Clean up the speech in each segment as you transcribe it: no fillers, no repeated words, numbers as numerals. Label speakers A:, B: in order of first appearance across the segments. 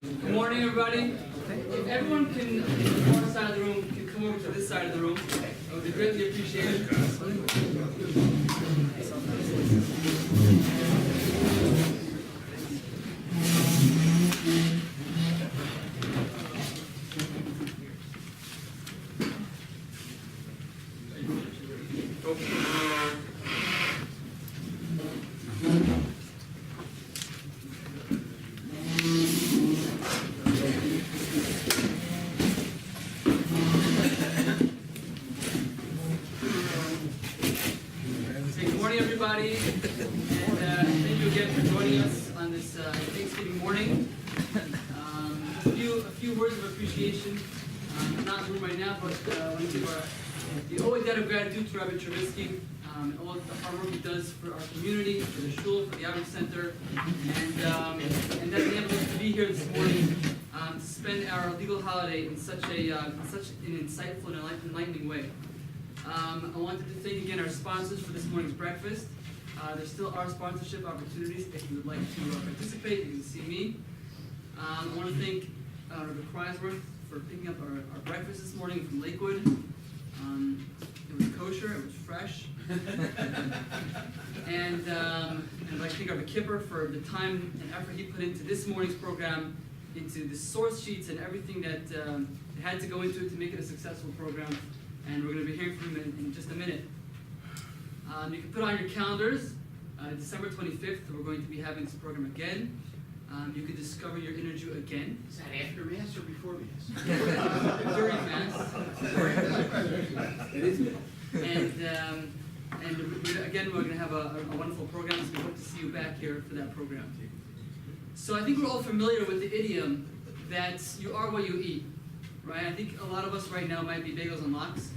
A: Good morning, everybody. If everyone can, on the far side of the room, can come over to this side of the room, I would be greatly appreciated. Everybody, and thank you again for joining us on this Thanksgiving morning. A few words of appreciation. I'm not in the room right now, but I want to give the always debt of gratitude to Rabbi Trubisky and all the hard work he does for our community, for the shul, for the Aharon Center, and that he able to be here this morning to spend our legal holiday in such an insightful and enlightening way. I wanted to thank again our sponsors for this morning's breakfast. There still are sponsorship opportunities if you would like to participate. You can see me. I want to thank Rabbi Kreisworth for picking up our breakfast this morning from Lakewood. It was kosher, it was fresh. And I'd like to thank Rabbi Kipper for the time and effort he put into this morning's program, into the source sheets and everything that had to go into it to make it a successful program. And we're going to be hearing from him in just a minute. You can put on your calendars, December 25th, we're going to be having this program again. You can discover your inner Jew again.
B: Is that after Mass or before Mass?
A: During Mass.
B: It is.
A: And again, we're going to have a wonderful program, so we hope to see you back here for that program. So I think we're all familiar with the idiom that you are what you eat. Right, I think a lot of us right now might be bagels and lox,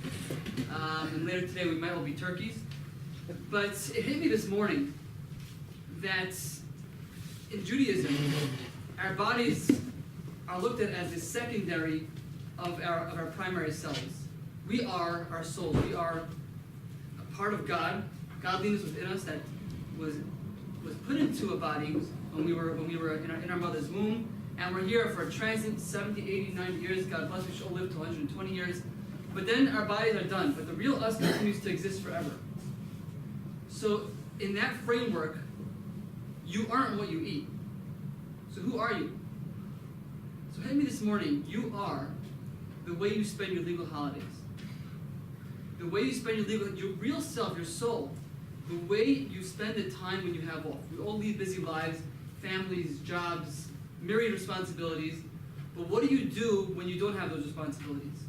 A: and later today we might all be turkeys. But it hit me this morning that in Judaism, our bodies are looked at as the secondary of our primary selves. We are our soul. We are a part of God, godliness within us that was put into a body when we were in our mother's womb. And we're here for a transient 70, 80, 90 years. God bless, we should all live to 120 years. But then our bodies are done. But the real us continues to exist forever. So in that framework, you aren't what you eat. So who are you? So hit me this morning, you are the way you spend your legal holidays. The way you spend your real self, your soul. The way you spend the time when you have off. We all lead busy lives, families, jobs, myriad responsibilities, but what do you do when you don't have those responsibilities?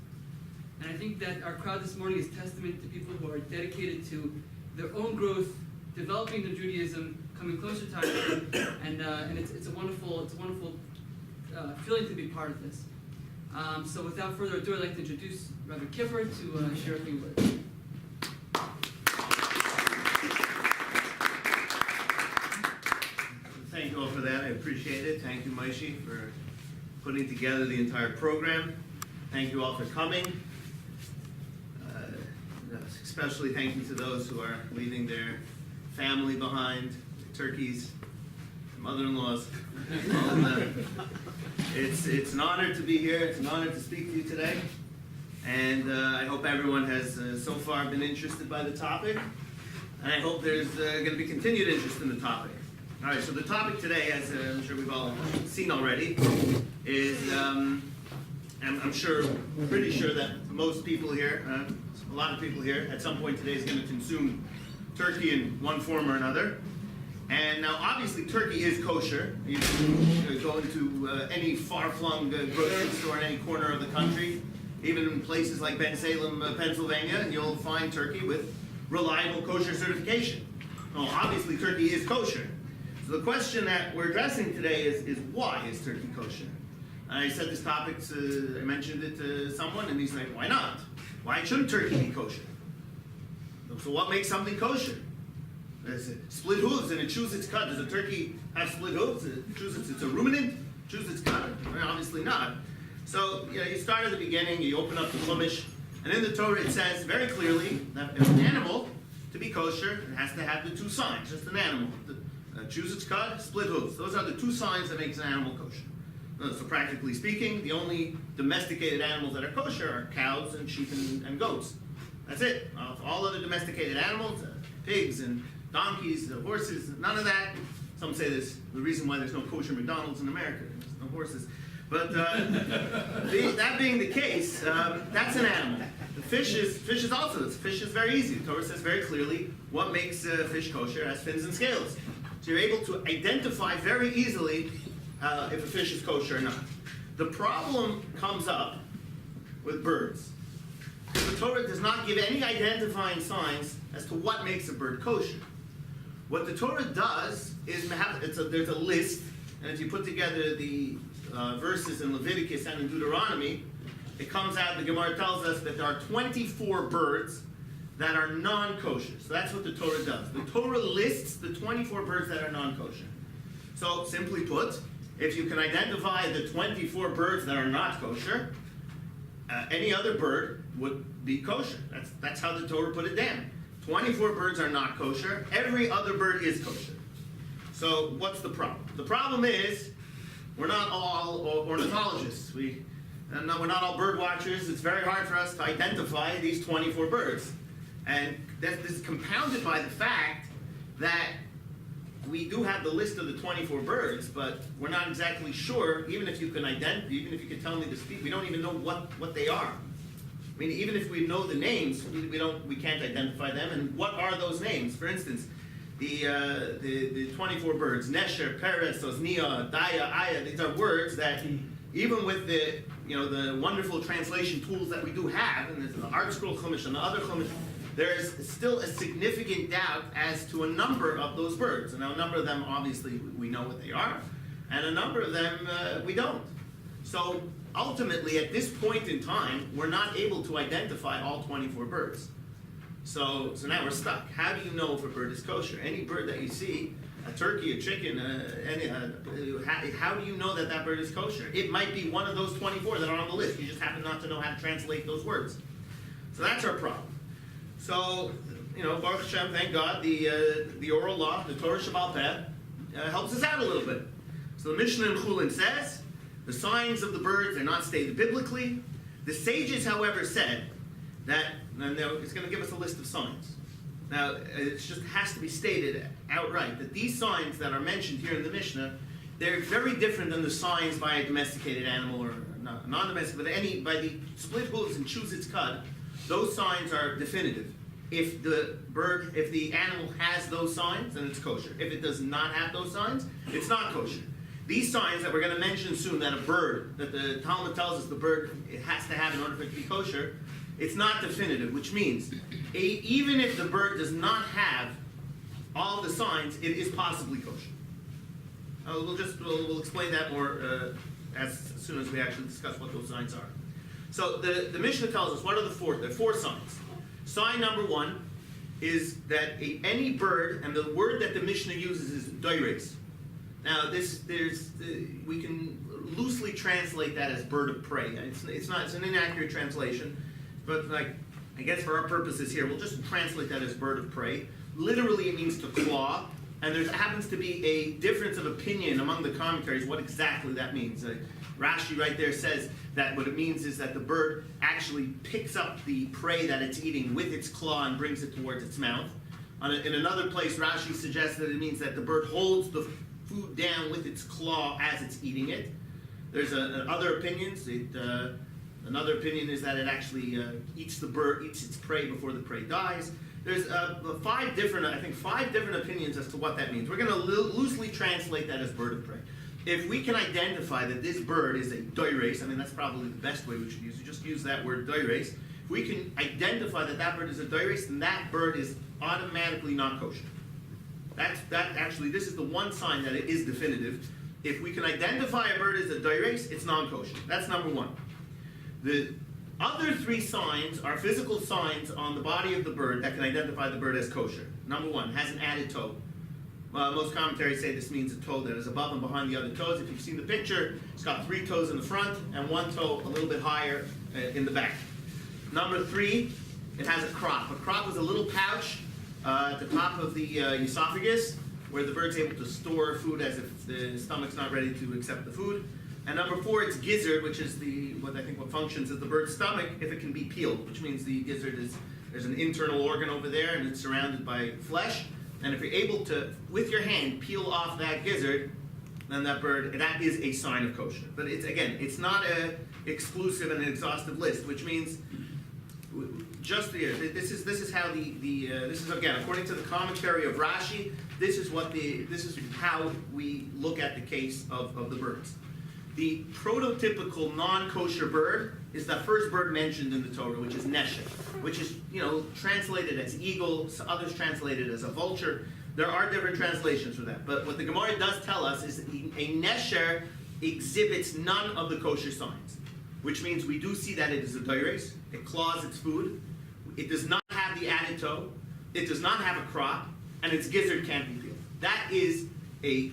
A: And I think that our crowd this morning is testament to people who are dedicated to their own growth, developing their Judaism, coming closer to Hashem, and it's a wonderful feeling to be part of this. So without further ado, I'd like to introduce Rabbi Kipper to share a few words.
C: Thank you all for that. I appreciate it. Thank you, Maishi, for putting together the entire program. Thank you all for coming. Especially thank you to those who are leaving their family behind, turkeys, mother-in-laws. It's an honor to be here. It's an honor to speak to you today. And I hope everyone has so far been interested by the topic. And I hope there's going to be continued interest in the topic. All right, so the topic today, as I'm sure we've all seen already, is, I'm pretty sure that most people here, a lot of people here, at some point today is going to consume turkey in one form or another. And now, obviously, turkey is kosher. You can go into any far-flung grocery store in any corner of the country, even in places like Bensalem, Pennsylvania, and you'll find turkey with reliable kosher certification. Well, obviously, turkey is kosher. So the question that we're addressing today is why is turkey kosher? I said this topic I mentioned it to someone, and he's like, why not? Why shouldn't turkey be kosher? So what makes something kosher? Is it split hooves and it chews its cud? Does a turkey have split hooves? It's a ruminant? Chews its cud? Obviously not. So you start at the beginning, you open up the Chumash, and in the Torah it says very clearly that if an animal, to be kosher, it has to have the two signs, just an animal. Chews its cud, split hooves. Those are the two signs that makes an animal kosher. So practically speaking, the only domesticated animals that are kosher are cows and sheep and goats. That's it. All other domesticated animals, pigs and donkeys, horses, none of that. Some say this the reason why there's no kosher McDonald's in America. There's no horses. But that being the case, that's an animal. The fish is also. Fish is very easy. The Torah says very clearly what makes fish kosher has fins and scales. So you're able to identify very easily if a fish is kosher or not. The problem comes up with birds. The Torah does not give any identifying signs as to what makes a bird kosher. What the Torah does is there's a list, and if you put together the verses in Leviticus and in Deuteronomy, it comes out, the Gemara tells us that there are 24 birds that are non-kosher. So that's what the Torah does. The Torah lists the 24 birds that are non-kosher. So simply put, if you can identify the 24 birds that are not kosher, any other bird would be kosher. That's how the Torah put it down. 24 birds are not kosher. Every other bird is kosher. So what's the problem? The problem is we're not all ornithologists. We're not all bird watchers. It's very hard for us to identify these 24 birds. And this is compounded by the fact that we do have the list of the 24 birds, but we're not exactly sure, even if you can tell me the species, we don't even know what they are. I mean, even if we know the names, we can't identify them. And what are those names? For instance, the 24 birds, Nesher, Peres, Osnia, Daya, Aya, these are words that even with the wonderful translation tools that we do have, and there's the Art Scroll Chumash and the other Chumash, there is still a significant doubt as to a number of those birds. And now a number of them, obviously, we know what they are, and a number of them we don't. So ultimately, at this point in time, we're not able to identify all 24 birds. So now we're stuck. How do you know if a bird is kosher? Any bird that you see, a turkey, a chicken, how do you know that that bird is kosher? It might be one of those 24 that are on the list. You just happen not to know how to translate those words. So that's our problem. So, Baruch Hashem, thank God, the oral law, the Torah Shabbal Peh, helps us out a little bit. So the Mishnah in Chulin says, the signs of the birds are not stated biblically. The sages, however, said that, and it's going to give us a list of signs. Now, it just has to be stated outright that these signs that are mentioned here in the Mishnah, they're very different than the signs by a domesticated animal or non-domesticated, but by the split hooves and chews its cud. Those signs are definitive. If the animal has those signs, then it's kosher. If it does not have those signs, it's not kosher. These signs that we're going to mention soon, that the Talmud tells us the bird it has to have in order for it to be kosher, it's not definitive, which means even if the bird does not have all the signs, it is possibly kosher. We'll explain that more as soon as we actually discuss what those signs are. So the Mishnah tells us, what are the four? There are four signs. Sign number one is that any bird, and the word that the Mishnah uses is doires. Now we can loosely translate that as bird of prey. It's an inaccurate translation, but I guess for our purposes here, we'll just translate that as bird of prey. Literally, it means to claw, and there happens to be a difference of opinion among the commentaries what exactly that means. Rashi right there says that what it means is that the bird actually picks up the prey that it's eating with its claw and brings it towards its mouth. In another place, Rashi suggests that it means that the bird holds the food down with its claw as it's eating it. There's other opinions. Another opinion is that it actually eats its prey before the prey dies. There's five different opinions as to what that means. We're going to loosely translate that as bird of prey. If we can identify that this bird is a doires, that's probably the best way we should use it. Just use that word doires. If we can identify that bird is a doires, then that bird is automatically not kosher. This is the one sign that it is definitive. If we can identify a bird as a doires, it's non-kosher. That's number one. The other three signs are physical signs on the body of the bird that can identify the bird as kosher. Number one, has an added toe. Most commentaries say this means a toe that is above and behind the other toes. If you've seen the picture, it's got 3 toes in the front and 1 toe a little bit higher in the back. Number 3, it has a crop. A crop is a little pouch at the top of the esophagus where the bird's able to store food as if the stomach's not ready to accept the food. And number 4, it's gizzard, which is what functions as the bird's stomach, if it can be peeled, which means the gizzard there's an internal organ over there and it's surrounded by flesh. And if you're able to, with your hand, peel off that gizzard, then that bird, that is a sign of kosher. But it's not a exclusive and an exhaustive list, which means this is how this is again according to the commentary of Rashi. This is how we look at the case of the birds. The prototypical non-kosher bird is the first bird mentioned in the Torah, which is nesher, which is translated as eagle. Others translate it as a vulture. There are different translations for that. But what the Gemara does tell us is that a nesher exhibits none of the kosher signs, which means we do see that it is a doires. It claws its food. It does not have the added toe. It does not have a crop, and its gizzard can't be peeled. That is the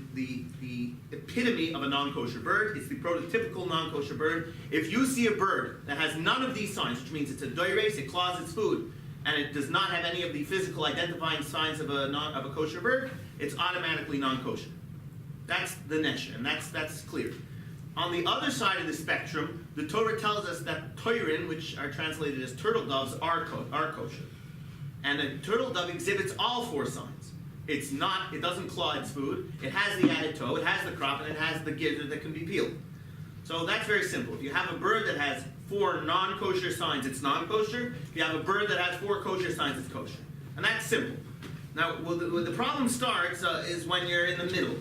C: epitome of a non-kosher bird. It's the prototypical non-kosher bird. If you see a bird that has none of these signs, which means it's a doires, it claws its food, and it does not have any of the physical identifying signs of a kosher bird, it's automatically non-kosher. That's the nesher, and that's clear. On the other side of the spectrum, the Torah tells us that toirin, which are translated as turtle doves, are kosher. And a turtle dove exhibits all 4 signs. It doesn't claw its food, it has the added toe, it has the crop, and it has the gizzard that can be peeled. So that's very simple. If you have a bird that has 4 non-kosher signs, it's non-kosher. If you have a bird that has 4 kosher signs, it's kosher. And that's simple. Now, where the problem starts is when you're in the middle.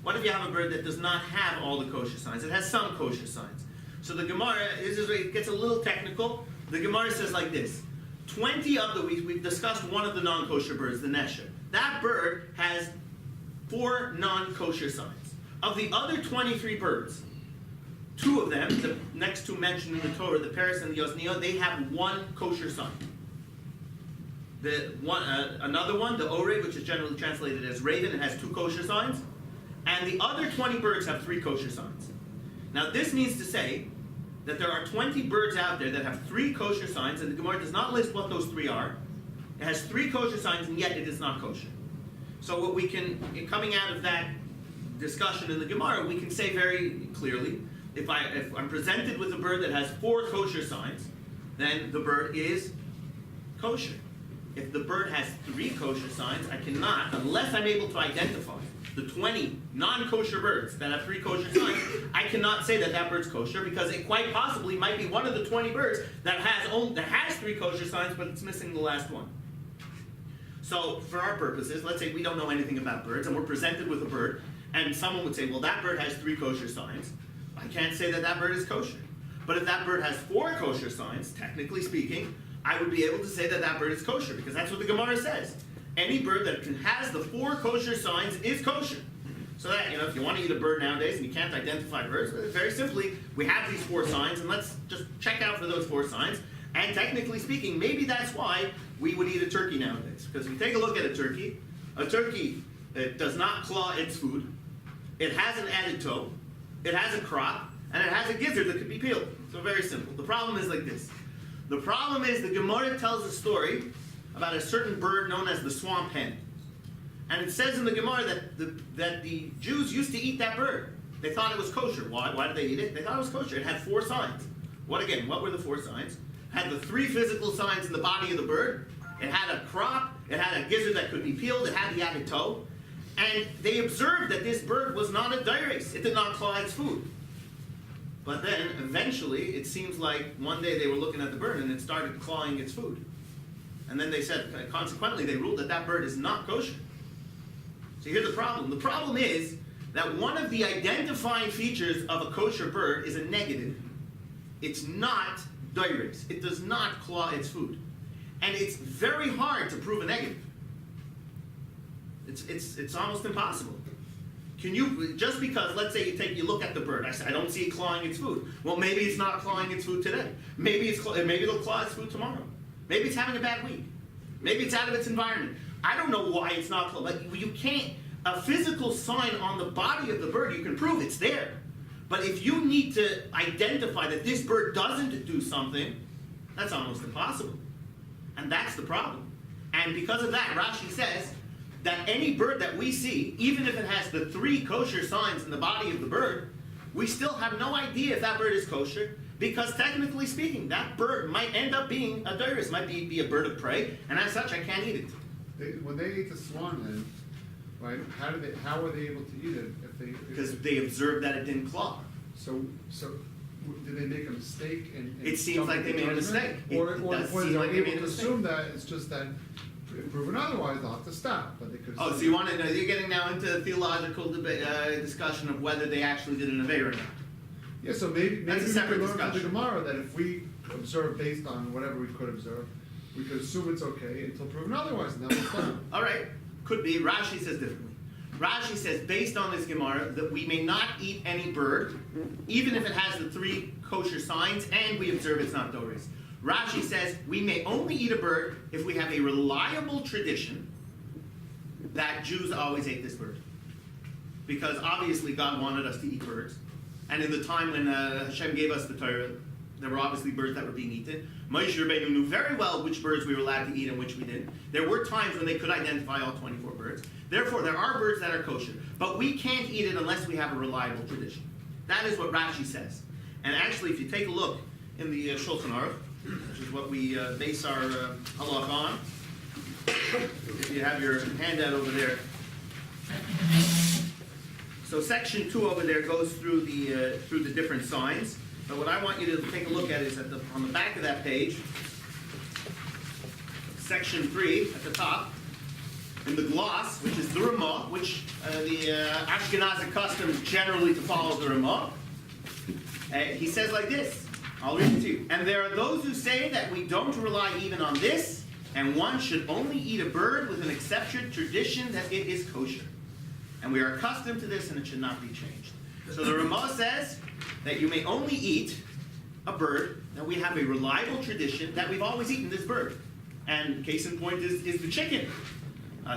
C: What if you have a bird that does not have all the kosher signs? It has some kosher signs. So the Gemara, this is where it gets a little technical. The Gemara says like this: 20 of the we've discussed one of the non-kosher birds, the nesher. That bird has 4 non-kosher signs. Of the other 23 birds, 2 of them, the next 2 mentioned in the Torah, the Paris and the Yosnio, they have 1 kosher sign. Another one, the Ore, which is generally translated as raven, it has 2 kosher signs. And the other 20 birds have 3 kosher signs. Now this means to say that there are 20 birds out there that have 3 kosher signs, and the Gemara does not list what those 3 are. It has 3 kosher signs, and yet it is not kosher. So what we can, coming out of that discussion in the Gemara, we can say very clearly, if I'm presented with a bird that has 4 kosher signs, then the bird is kosher. If the bird has 3 kosher signs, I cannot, unless I'm able to identify the 20 non-kosher birds that have 3 kosher signs, I cannot say that that bird's kosher, because it quite possibly might be one of the 20 birds that has 3 kosher signs, but it's missing the last one. So for our purposes, let's say we don't know anything about birds, and we're presented with a bird, and someone would say, well, that bird has 3 kosher signs. I can't say that that bird is kosher. But if that bird has 4 kosher signs, technically speaking, I would be able to say that that bird is kosher, because that's what the Gemara says. Any bird that has the 4 kosher signs is kosher. So that, if you want to eat a bird nowadays and you can't identify birds, very simply, we have these 4 signs, and let's just check out for those 4 signs. And technically speaking, maybe that's why we would eat a turkey nowadays. Because if you take a look at a turkey it does not claw its food, it has an added toe, it has a crop, and it has a gizzard that could be peeled. So very simple. The problem is like this. The problem is the Gemara tells a story about a certain bird known as the swamp hen. And it says in the Gemara that the Jews used to eat that bird. They thought it was kosher. Why did they eat it? They thought it was kosher. It had 4 signs. What were the 4 signs? It had the 3 physical signs in the body of the bird. It had a crop. It had a gizzard that could be peeled. It had the added toe. And they observed that this bird was not a diuresis. It did not claw its food. But then, eventually, it seems like one day they were looking at the bird and it started clawing its food. And then they said, consequently, they ruled that that bird is not kosher. So here's the problem. The problem is that one of the identifying features of a kosher bird is a negative. It's not diuresis. It does not claw its food. And it's very hard to prove a negative. It's almost impossible. Can you, just because, let's say you look at the bird, I don't see it clawing its food. Well, maybe it's not clawing its food today. Maybe it'll claw its food tomorrow. Maybe it's having a bad week. Maybe it's out of its environment. I don't know why it's not clawing. Like, you can't, a physical sign on the body of the bird, you can prove it's there. But if you need to identify that this bird doesn't do something, that's almost impossible. And that's the problem. And because of that, Rashi says that any bird that we see, even if it has the 3 kosher signs in the body of the bird, we still have no idea if that bird is kosher, because technically speaking, that bird might end up being a doiris, might be a bird of prey, and as such, I can't eat it.
D: When they ate the swan, then, right? How were they able to eat it
C: Because they observed that it didn't claw.
D: So did they make a mistake?
C: It seems like they made a mistake.
D: Or
C: It
D: was
C: does
D: they
C: seem like they
D: able
C: made a
D: to
C: mistake.
D: assume that it's just that proven otherwise, they'll have to stop. But they could.
C: Oh, so you want to know? You're getting now into a theological debate, discussion of whether they actually did an avera or not.
D: Yeah, so maybe
C: That's a
D: we
C: separate
D: could learn from the
C: discussion.
D: Gemara that if we observe based on whatever we could observe, we could assume it's okay until proven otherwise, and then we'll stop.
C: All right, could be. Rashi says differently. Rashi says, based on this Gemara, that we may not eat any bird, even if it has the 3 kosher signs, and we observe it's not doris. Rashi says, we may only eat a bird if we have a reliable tradition that Jews always ate this bird. Because obviously God wanted us to eat birds. And in the time when Hashem gave us the Torah, there were obviously birds that were being eaten. Moshe Rabbeinu knew very well which birds we were allowed to eat and which we didn't. There were times when they could identify all 24 birds. Therefore, there are birds that are kosher. But we can't eat it unless we have a reliable tradition. That is what Rashi says. And actually, if you take a look in the Shulchan Aruch, which is what we base our halach on, if you have your handout over there. So section 2 over there goes through the different signs. But what I want you to take a look at is on the back of that page, section 3 at the top, in the gloss, which is the Ramah, which the Ashkenazic custom generally to follow the Ramah. He says like this, I'll read it to you. And there are those who say that we don't rely even on this, and one should only eat a bird with an accepted tradition that it is kosher. And we are accustomed to this, and it should not be changed. So the Ramah says that you may only eat a bird that we have a reliable tradition that we've always eaten this bird. And case in point is the chicken.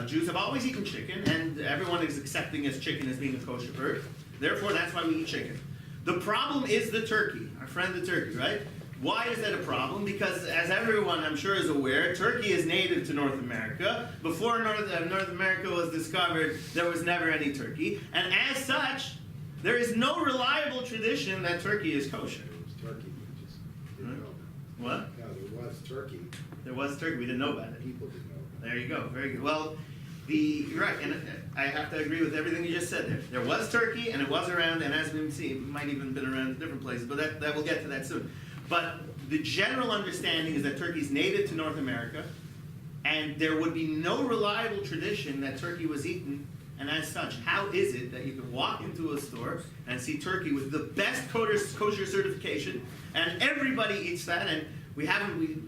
C: Jews have always eaten chicken, and everyone is accepting as chicken as being a kosher bird. Therefore, that's why we eat chicken. The problem is the turkey, our friend the turkey, right? Why is that a problem? Because as everyone I'm sure is aware, Turkey is native to North America. Before North America was discovered, there was never any turkey. And as such, there is no reliable tradition that turkey is kosher.
B: There was turkey, we just didn't know.
C: What?
B: No, there was turkey,
C: There was turkey, we didn't know about it.
B: people didn't know.
C: There you go, very good. Well, you're right, and I have to agree with everything you just said there. There was turkey, and it was around, and as we've seen, it might even been around in different places, but that we'll get to that soon. But the general understanding is that turkey is native to North America, and there would be no reliable tradition that turkey was eaten, and as such, how is it that you can walk into a store and see turkey with the best kosher certification, and everybody eats that, and we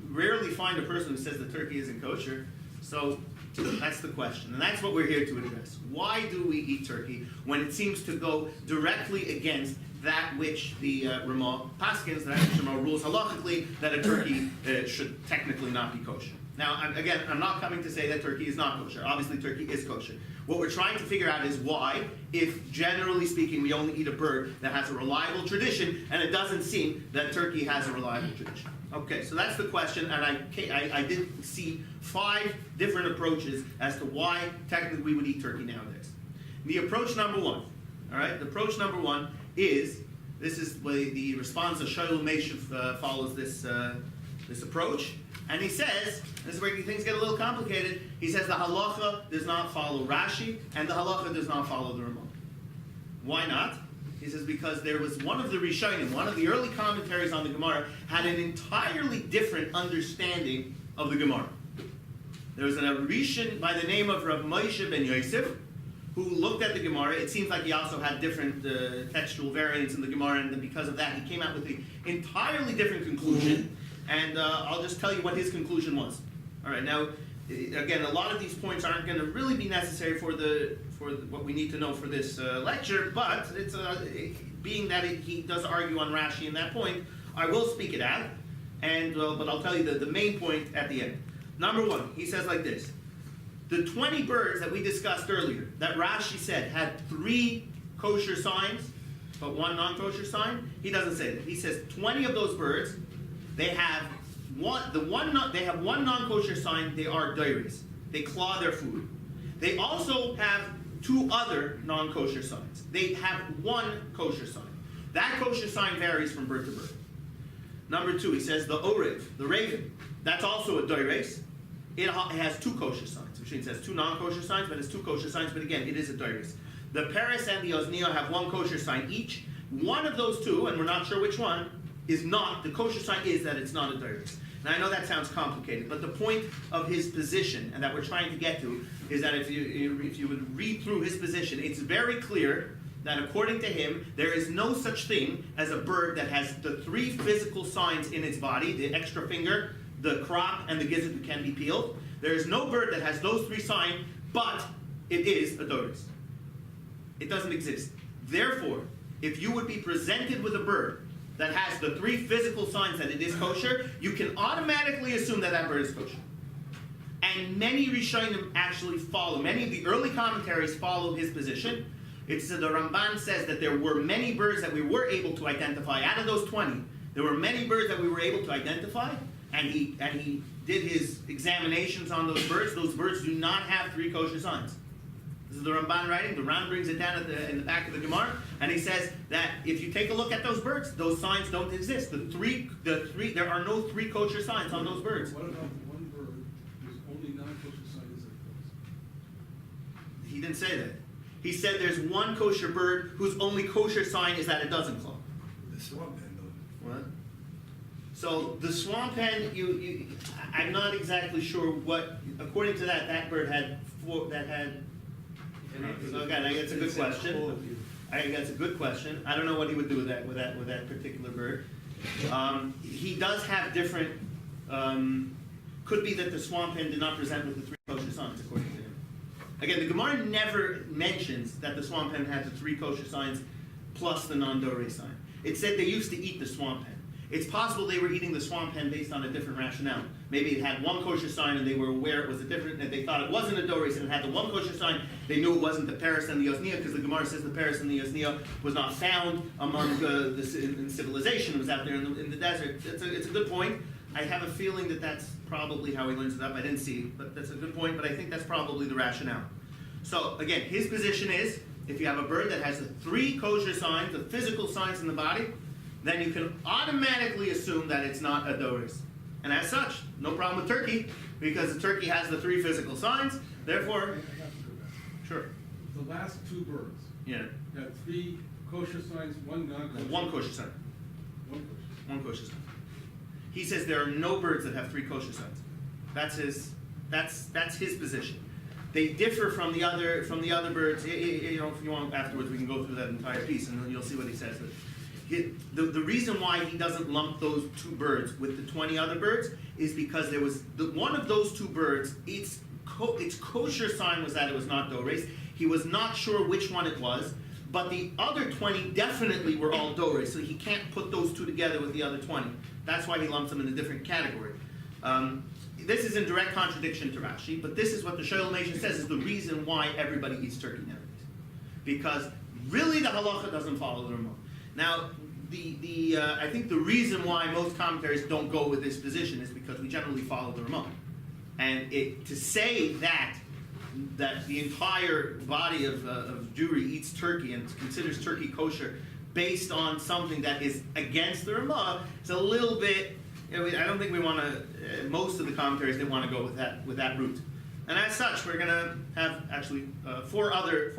C: rarely find a person who says that turkey isn't kosher. So that's the question, and that's what we're here to address. Why do we eat turkey when it seems to go directly against that which the Ramah paskins, that which Ramah rules halachically, that a turkey should technically not be kosher? Now, I'm not coming to say that turkey is not kosher. Obviously, turkey is kosher. What we're trying to figure out is why, if generally speaking, we only eat a bird that has a reliable tradition, and it doesn't seem that turkey has a reliable tradition. Okay, so that's the question, and I did see 5 different approaches as to why technically we would eat turkey nowadays. The approach number 1, all right, the approach number 1 is, this is the response of Shaul Meshiv follows this approach, and he says, this is where things get a little complicated, he says the halacha does not follow Rashi, and the halacha does not follow the Ramah. Why not? He says because there was one of the Rishonim, one of the early commentaries on the Gemara, had an entirely different understanding of the Gemara. There was a Rishon by the name of Rav Moshe ben Yosef, who looked at the Gemara. It seems like he also had different textual variants in the Gemara, and because of that, he came out with an entirely different conclusion. And I'll just tell you what his conclusion was. All right, now, again, a lot of these points aren't going to really be necessary for what we need to know for this lecture, but it's being that he does argue on Rashi in that point, I will speak it out, and but I'll tell you the main point at the end. Number 1, he says like this: the 20 birds that we discussed earlier, that Rashi said had 3 kosher signs, but 1 non-kosher sign, he doesn't say that. He says 20 of those birds, they have one non-kosher sign, they are doiris. They claw their food. They also have 2 other non-kosher signs. They have 1 kosher sign. That kosher sign varies from bird to bird. Number 2, he says the orev, the raven, that's also a doires. It has 2 kosher signs, which means it has 2 non-kosher signs, but it's 2 kosher signs, but again, it is a doires. The Paris and the Oznio have 1 kosher sign each. One of those 2, and we're not sure which one, is not, the kosher sign is that it's not a doires. Now I know that sounds complicated, but the point of his position, and that we're trying to get to, is that if you would read through his position, it's very clear that according to him, there is no such thing as a bird that has the 3 physical signs in its body, the extra finger, the crop, and the gizzard that can be peeled. There is no bird that has those 3 signs, but it is a doris. It doesn't exist. Therefore, if you would be presented with a bird that has the 3 physical signs that it is kosher, you can automatically assume that that bird is kosher. And many Rishonim actually follow, many of the early commentaries follow his position. It's the Ramban says that there were many birds that we were able to identify. Out of those 20, there were many birds that we were able to identify, and he did his examinations on those birds. Those birds do not have 3 kosher signs. This is the Ramban writing. The Ram brings it down in the back of the Gemara, and he says that if you take a look at those birds, those signs don't exist. There are no 3 kosher signs on those birds.
E: What about the one bird whose only non-kosher sign is a
C: He didn't say that. He said there's one kosher bird whose only kosher sign is that it doesn't claw.
B: The swamp hen, though.
C: What? So the swamp hen, I'm not exactly sure what. According to that bird had 4. That had. So again, that's a good question. I think that's a good question. I don't know what he would do with that particular bird. He does have different. Could be that the swamp hen did not present with the 3 kosher signs, according to him. Again, the Gemara never mentions that the swamp hen had the 3 kosher signs plus the non-dore sign. It said they used to eat the swamp hen. It's possible they were eating the swamp hen based on a different rationale. Maybe it had 1 kosher sign and they were aware it was a different, and they thought it wasn't a doris and it had the 1 kosher sign. They knew it wasn't the Paris and the Osnia, because the Gemara says the Paris and the Osnia was not found among in civilization. It was out there in the desert. It's a good point. I have a feeling that that's probably how he learns it up. I didn't see, but that's a good point, but I think that's probably the rationale. So again, his position is, if you have a bird that has the 3 kosher signs, the physical signs in the body, then you can automatically assume that it's not a doris. And as such, no problem with turkey, because the turkey has the 3 physical signs, therefore,
E: I have to go back.
C: sure,
E: The last 2 birds
C: yeah,
E: had 3 kosher signs, 1 non-kosher.
C: 1 kosher sign,
E: 1 kosher.
C: 1 kosher sign. He says there are no birds that have 3 kosher signs. That's his position. They differ from the other birds. You know, if you want afterwards, we can go through that entire piece, and you'll see what he says. The reason why he doesn't lump those 2 birds with the 20 other birds is because there was one of those 2 birds. Its kosher sign was that it was not doris. He was not sure which one it was, but the other 20 definitely were all doris. So he can't put those 2 together with the other 20. That's why he lumps them in a different category. This is in direct contradiction to Rashi, but this is what the Sholem Nation says is the reason why everybody eats turkey nowadays. Because really the halacha doesn't follow the Ramah. Now, I think the reason why most commentaries don't go with this position is because we generally follow the Ramah. And to say that the entire body of Jewry eats turkey and considers turkey kosher based on something that is against the Ramah, it's a little bit. I don't think we want to. Most of the commentaries didn't want to go with that route, and as such, we're going to have actually 4 other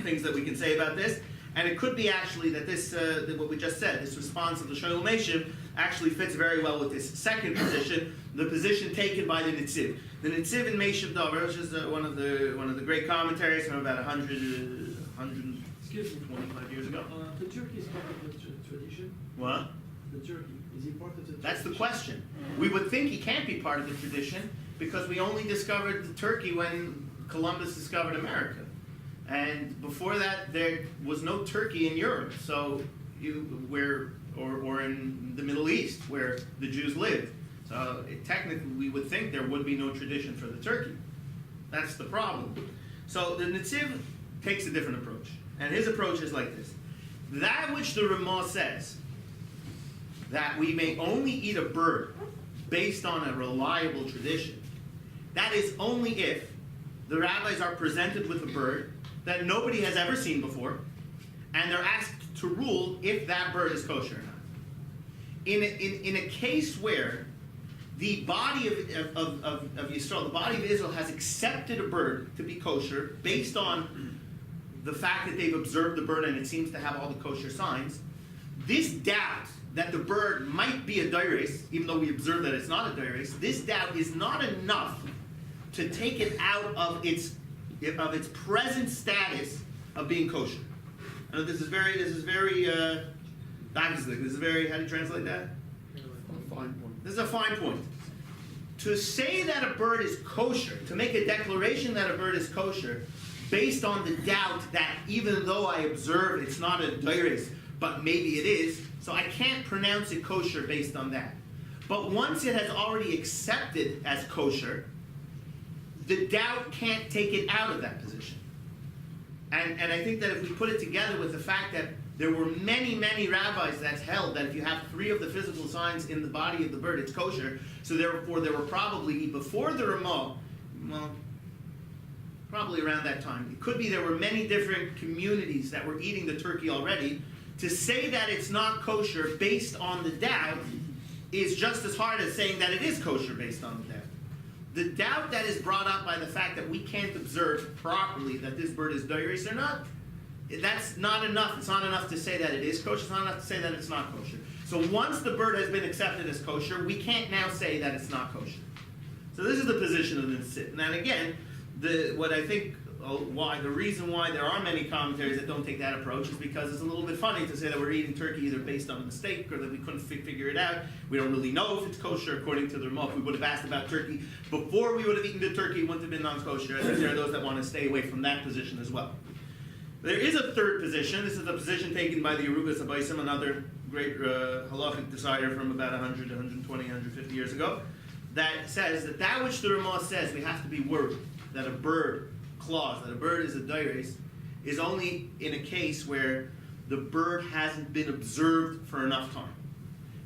C: things that we can say about this. And it could be actually that this what we just said, this response of the Sholem Nation actually fits very well with this second position, the position taken by the Nitziv. The Nitziv in Meishav Dover, which is one of the great commentaries from about 125 years ago.
F: The turkey is part of the tradition.
C: What?
F: The turkey, is he part of the tradition?
C: That's the question. We would think he can't be part of the tradition because we only discovered the turkey when Columbus discovered America. And before that, there was no turkey in Europe, or in the Middle East, where the Jews lived. So technically, we would think there would be no tradition for the turkey. That's the problem. So the Nitziv takes a different approach, and his approach is like this: that which the Ramah says, that we may only eat a bird based on a reliable tradition, that is only if the rabbis are presented with a bird that nobody has ever seen before, and they're asked to rule if that bird is kosher or not. In a case where the body of Yisrael, the body of Israel, has accepted a bird to be kosher based on the fact that they've observed the bird and it seems to have all the kosher signs, this doubt that the bird might be a dairis, even though we observe that it's not a dairis, this doubt is not enough to take it out of its present status of being kosher. I know this is very how do you translate that?
D: Fine point.
C: This is a fine point. To say that a bird is kosher, to make a declaration that a bird is kosher, based on the doubt that even though I observe it's not a dairis, but maybe it is, so I can't pronounce it kosher based on that. But once it has already accepted as kosher, the doubt can't take it out of that position. And I think that if we put it together with the fact that there were many, many rabbis that held that if you have 3 of the physical signs in the body of the bird, it's kosher. So therefore, there were probably, before the Ramah, well, probably around that time, it could be there were many different communities that were eating the turkey already. To say that it's not kosher based on the doubt is just as hard as saying that it is kosher based on the doubt. The doubt that is brought up by the fact that we can't observe properly that this bird is dairis or not, that's not enough. It's not enough to say that it is kosher. It's not enough to say that it's not kosher. So once the bird has been accepted as kosher, we can't now say that it's not kosher. So this is the position of the sit. And again, the reason why there are many commentaries that don't take that approach is because it's a little bit funny to say that we're eating turkey either based on a mistake or that we couldn't figure it out. We don't really know if it's kosher according to the Ramah. If we would have asked about turkey before we would have eaten the turkey, it wouldn't have been non-kosher. I think there are those that want to stay away from that position as well. There is a third position. This is the position taken by the Yerugas Abaysim, another great halachic decider from about 100, 120, 150 years ago, that says that which the Ramah says we have to be worried that a bird clause, that a bird is a dairis, is only in a case where the bird hasn't been observed for enough time.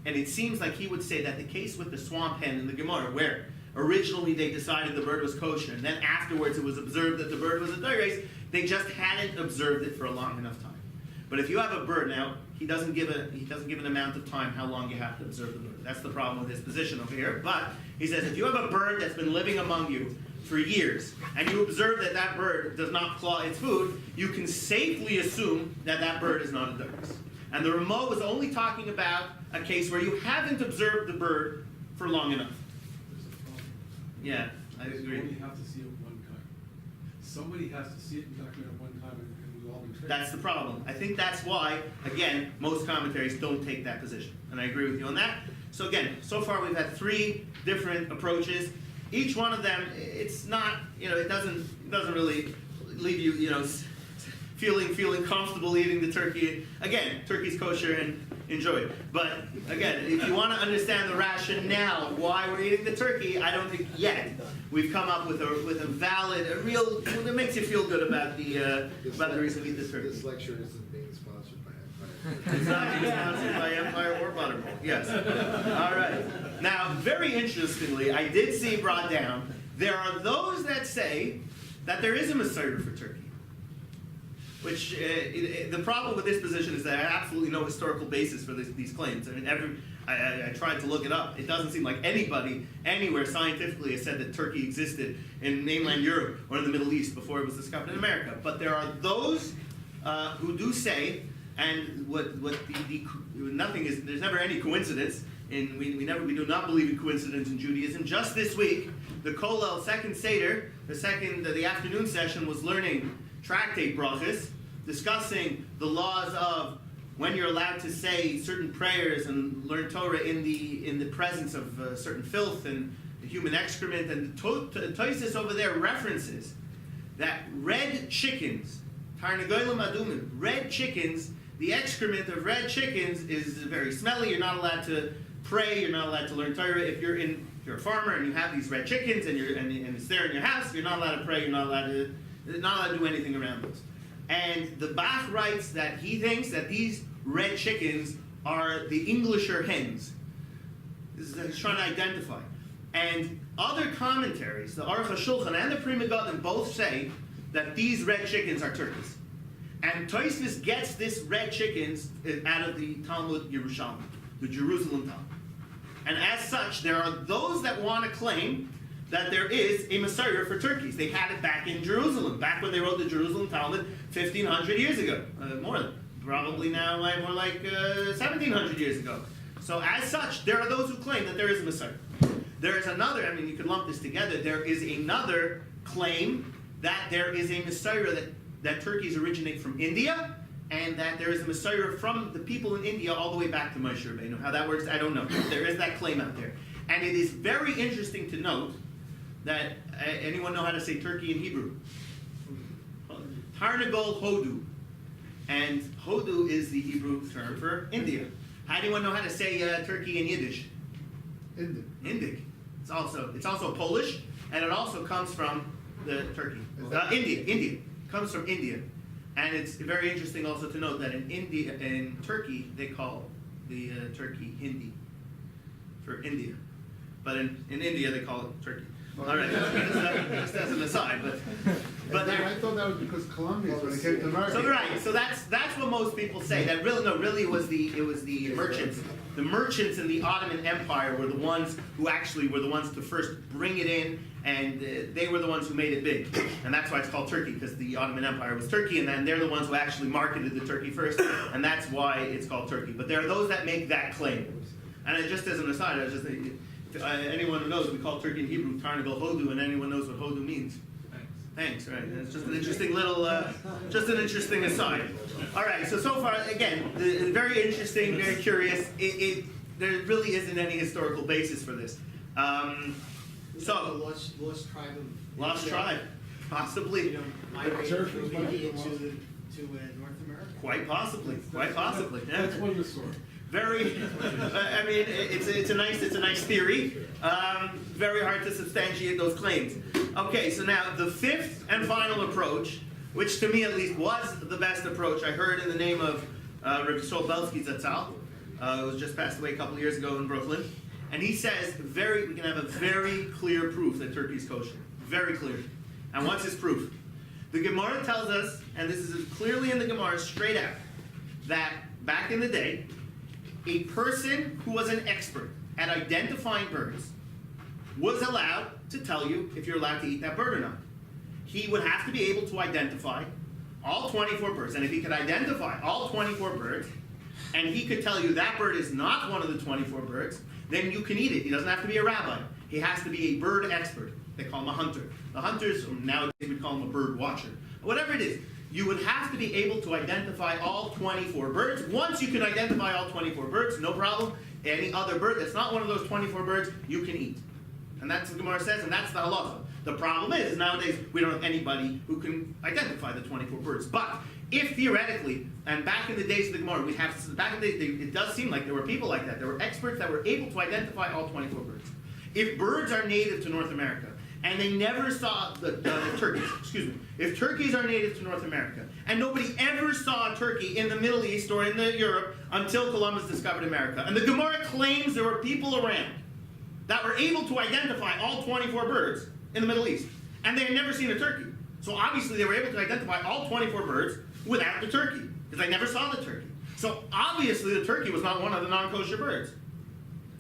C: And it seems like he would say that the case with the swamp hen in the Gemara, where originally they decided the bird was kosher, and then afterwards it was observed that the bird was a dairis, they just hadn't observed it for a long enough time. But if you have a bird now, he doesn't give an amount of time how long you have to observe the bird. That's the problem with his position over here. But he says if you have a bird that's been living among you for years, and you observe that that bird does not claw its food, you can safely assume that that bird is not a dairis. And the Ramah was only talking about a case where you haven't observed the bird for long enough.
E: There's a problem.
C: Yeah, I
E: Because
C: agree.
E: You only have to see it one time. Somebody has to see it exactly at one time, and we've all been trained.
C: That's the problem. I think that's why, again, most commentaries don't take that position. And I agree with you on that. So again, so far we've had 3 different approaches. Each one of them, it's not, it doesn't really leave you, feeling comfortable eating the turkey. Again, turkey's kosher and enjoy it. But again, if you want to understand the rationale why we're eating the turkey, I don't think yet we've come up with a valid, real that makes you feel good about the reason we eat the turkey.
D: This lecture isn't being sponsored by Empire.
C: It's not being sponsored by Empire or Butterball. Yes. All right. Now, very interestingly, I did see brought down, there are those that say that there is a Messiah for turkey. Which, the problem with this position is that I have absolutely no historical basis for these claims. I mean, I tried to look it up. It doesn't seem like anybody, anywhere scientifically has said that turkey existed in mainland Europe or in the Middle East before it was discovered in America. But there are those who do say, and there's never any coincidence, and we do not believe in coincidence in Judaism. Just this week, the Kollel second Seder, the afternoon session was learning tractate brachas, discussing the laws of when you're allowed to say certain prayers and learn Torah in the presence of certain filth and human excrement. And Tosfos over there references that red chickens, tarnagolim adumim, red chickens, the excrement of red chickens is very smelly. You're not allowed to pray. You're not allowed to learn Torah. If you're a farmer and you have these red chickens and it's there in your house, you're not allowed to pray. You're not allowed to do anything around those. And the Bach writes that he thinks that these red chickens are the Englisher hens. This is he's trying to identify. And other commentaries, the Aruch HaShulchan and the Pri Megadim, both say that these red chickens are turkeys. And Tosfos gets this red chickens out of the Talmud Yerushalmi, the Jerusalem Talmud. And as such, there are those that want to claim that there is a Messiah for turkeys. They had it back in Jerusalem, back when they wrote the Jerusalem Talmud 1,500 years ago. More than, probably now more like 1,700 years ago. So as such, there are those who claim that there is a Messiah. There is another, I mean, you could lump this together, there is another claim that there is a Messiah that turkeys originate from India, and that there is a Messiah from the people in India all the way back to Moshe Rabbeinu. How that works, I don't know. There is that claim out there. And it is very interesting to note that, anyone know how to say turkey in Hebrew? Tarnagol Hodu. And Hodu is the Hebrew term for India. How do anyone know how to say turkey in Yiddish? Indic. It's also Polish, and it also comes from the Turkey. India. Comes from India. And it's very interesting also to note that in Turkey, they call the turkey Hindi for India. But in India, they call it turkey. All right, just as an aside, but
D: I thought that was because Columbia, when it came to America.
C: So right, so that's what most people say. That really it was the merchants. The merchants in the Ottoman Empire were the ones who actually were the ones to first bring it in, and they were the ones who made it big. And that's why it's called Turkey, because the Ottoman Empire was Turkey, and then they're the ones who actually marketed the turkey first, and that's why it's called Turkey. But there are those that make that claim. And just as an aside, anyone who knows, we call turkey in Hebrew Tarnagol Hodu, and anyone knows what Hodu means. Thanks, right? It's just an interesting little, just an interesting aside. All right, so far, again, very interesting, very curious. There really isn't any historical basis for this. So,
F: lost tribe of
C: lost tribe, possibly.
F: You know, migrated from India to North America.
C: Quite possibly. Yeah.
E: That's one of the story.
C: Very, I mean, it's a nice theory. Very hard to substantiate those claims. Okay, so now the fifth and final approach, which to me at least was the best approach, I heard in the name of Rabbi Belsky Zatzal, who was just passed away a couple of years ago in Brooklyn, and he says we can have a very clear proof that turkey is kosher, very clear. And what's his proof? The Gemara tells us, and this is clearly in the Gemara straight out, that back in the day, a person who was an expert at identifying birds was allowed to tell you if you're allowed to eat that bird or not. He would have to be able to identify all 24 birds, and if he could identify all 24 birds, and he could tell you that bird is not one of the 24 birds, then you can eat it. He doesn't have to be a rabbi. He has to be a bird expert. They call him a hunter. The hunters, nowadays we call him a bird watcher. Whatever it is, you would have to be able to identify all 24 birds. Once you can identify all 24 birds, no problem. Any other bird that's not one of those 24 birds, you can eat. And that's what Gemara says, and that's the halacha. The problem is, nowadays, we don't have anybody who can identify the 24 birds. But if theoretically, and back in the days of the Gemara, it does seem like there were people like that. There were experts that were able to identify all 24 birds. If birds are native to North America, and they never saw the turkeys, if turkeys are native to North America, and nobody ever saw a turkey in the Middle East or in Europe until Columbus discovered America, and the Gemara claims there were people around that were able to identify all 24 birds in the Middle East, and they had never seen a turkey. So obviously they were able to identify all 24 birds without the turkey, because they never saw the turkey. So obviously the turkey was not one of the non-kosher birds.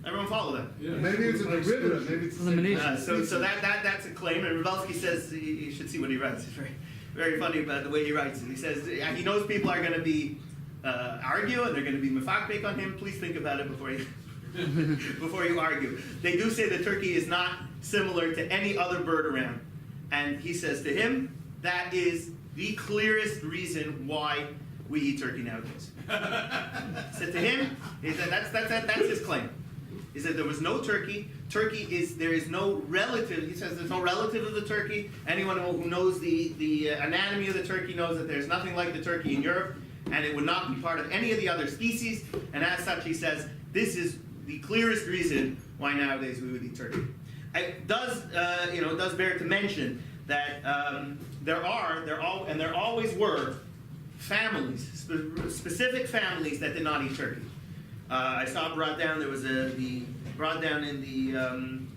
C: Everyone follow that?
E: Yeah.
D: Maybe it's a derivative, maybe it's
A: Elimination.
C: So that's a claim, and Rebelsky says, you should see what he writes. It's very, very funny about the way he writes it. He says he knows people are going to be argue, and they're going to be mefakbek on him. Please think about it before you before you argue. They do say the turkey is not similar to any other bird around, and he says to him, that is the clearest reason why we eat turkey nowadays. Said to him, he said that's his claim. He said there was no turkey. There is no relative. He says there's no relative of the turkey. Anyone who knows the anatomy of the turkey knows that there's nothing like the turkey in Europe, and it would not be part of any of the other species. And as such, he says this is the clearest reason why nowadays we would eat turkey. It does bear to mention that there always were families, specific families that did not eat turkey. I saw brought down in the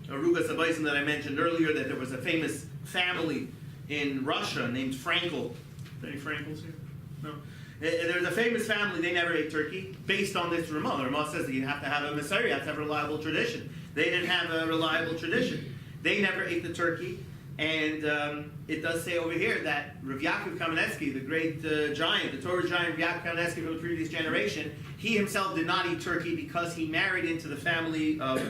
C: Arugas Abaysim that I mentioned earlier that there was a famous family in Russia named Frankel. Any Frankels here? No. There's a famous family, they never ate turkey, based on this Ramah. The Ramah says that you have to have a Messiah, you have to have a reliable tradition. They didn't have a reliable tradition. They never ate the turkey, and it does say over here that Rav Yaakov Kamenetsky, the great giant, the Torah giant Rav Yaakov Kamenetsky from the previous generation, he himself did not eat turkey because he married into the family of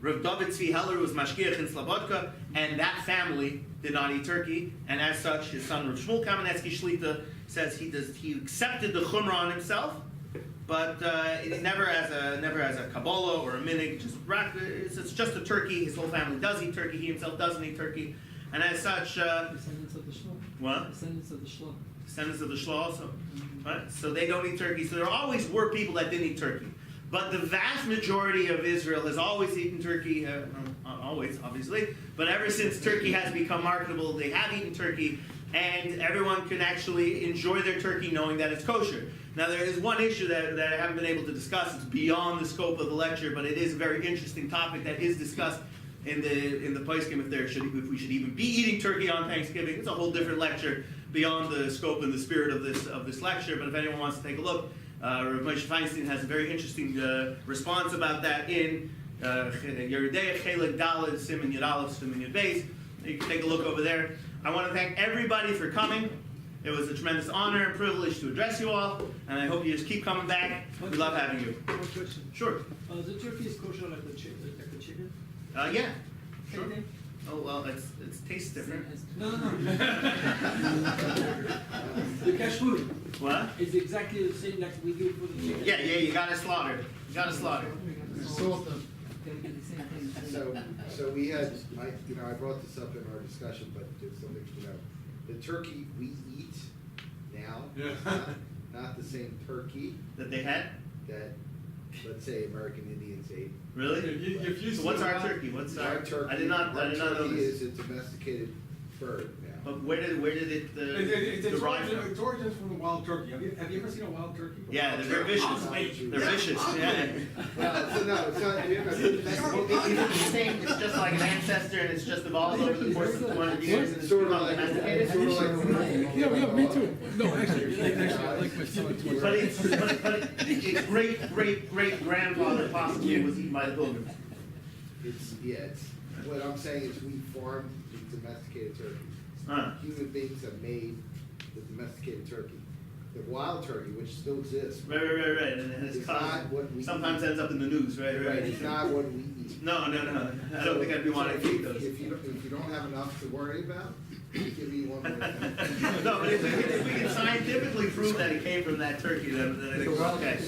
C: Rav David Tzvi Heller, who was Mashgiach in Slobodka, and that family did not eat turkey, and as such, his son Rav Shmuel Kamenetsky Shlita says he accepted the Chumrah on himself, but never as a Kabbalah or a minig. It's just a turkey. His whole family does eat turkey. He himself doesn't eat turkey, and as such,
A: Descendants of the Shloh.
C: what?
A: Descendants of the Shloh.
C: Descendants of the Shloh also, right? So they don't eat turkey. So there always were people that didn't eat turkey, but the vast majority of Israel has always eaten turkey. Not always, obviously, but ever since turkey has become marketable, they have eaten turkey. And everyone can actually enjoy their turkey knowing that it's kosher. Now there is one issue that I haven't been able to discuss. It's beyond the scope of the lecture, but it is a very interesting topic that is discussed in the poskim if we should even be eating turkey on Thanksgiving. It's a whole different lecture beyond the scope and the spirit of this lecture. But if anyone wants to take a look, Rav Moshe Feinstein has a very interesting response about that in Yeridei Chelek Daled Siman Yud Aleph Siman Yud Beis. You can take a look over there. I want to thank everybody for coming. It was a tremendous honor and privilege to address you all, and I hope you just keep coming back. We love having you.
E: One question.
C: Sure.
E: The turkey is kosher like the chicken?
C: Yeah.
A: Same
C: Sure.
A: thing?
C: Oh well, it tastes different.
E: No. The kashrut
C: What?
E: is exactly the same like we do for the chicken.
C: Yeah. You gotta slaughter. You gotta slaughter.
D: Salt them.
A: Gotta get the same thing.
G: So we had, I brought this up in our discussion, but it's something, the turkey we eat now, not the same turkey
C: That they had?
G: that, let's say, American Indians ate.
C: Really? So what's our turkey? What's our
G: turkey?
C: I did not know
G: Our turkey
C: this.
G: is a domesticated bird now.
C: But where did it
E: It's
C: derive from?
E: It's origins from the wild turkey. Have you ever seen a wild turkey?
C: Yeah, they're very vicious. They're vicious. Yeah.
G: Well, so no, it's not,
C: It's just like an ancestor, and it's just evolved over the course of 200 years. And it's
G: Sort of
C: become
G: like,
C: domesticated.
E: Yeah, me too. No, actually, I like my son too.
C: But its great grandfather possibly was eaten by the pilgrims.
G: it's, what I'm saying is we farmed the domesticated turkey.
C: Huh.
G: Human beings have made the domesticated turkey. The wild turkey, which still exists.
C: Right. And it's
G: It's not what we
C: sometimes
G: eat.
C: ends up in the news, right.
G: It's not what we eat.
C: No. I don't think I'd be wanting to eat those.
G: If you don't have enough to worry about, give me one more thing.
C: No, but if we can scientifically prove that it came from that turkey, then I think we're okay.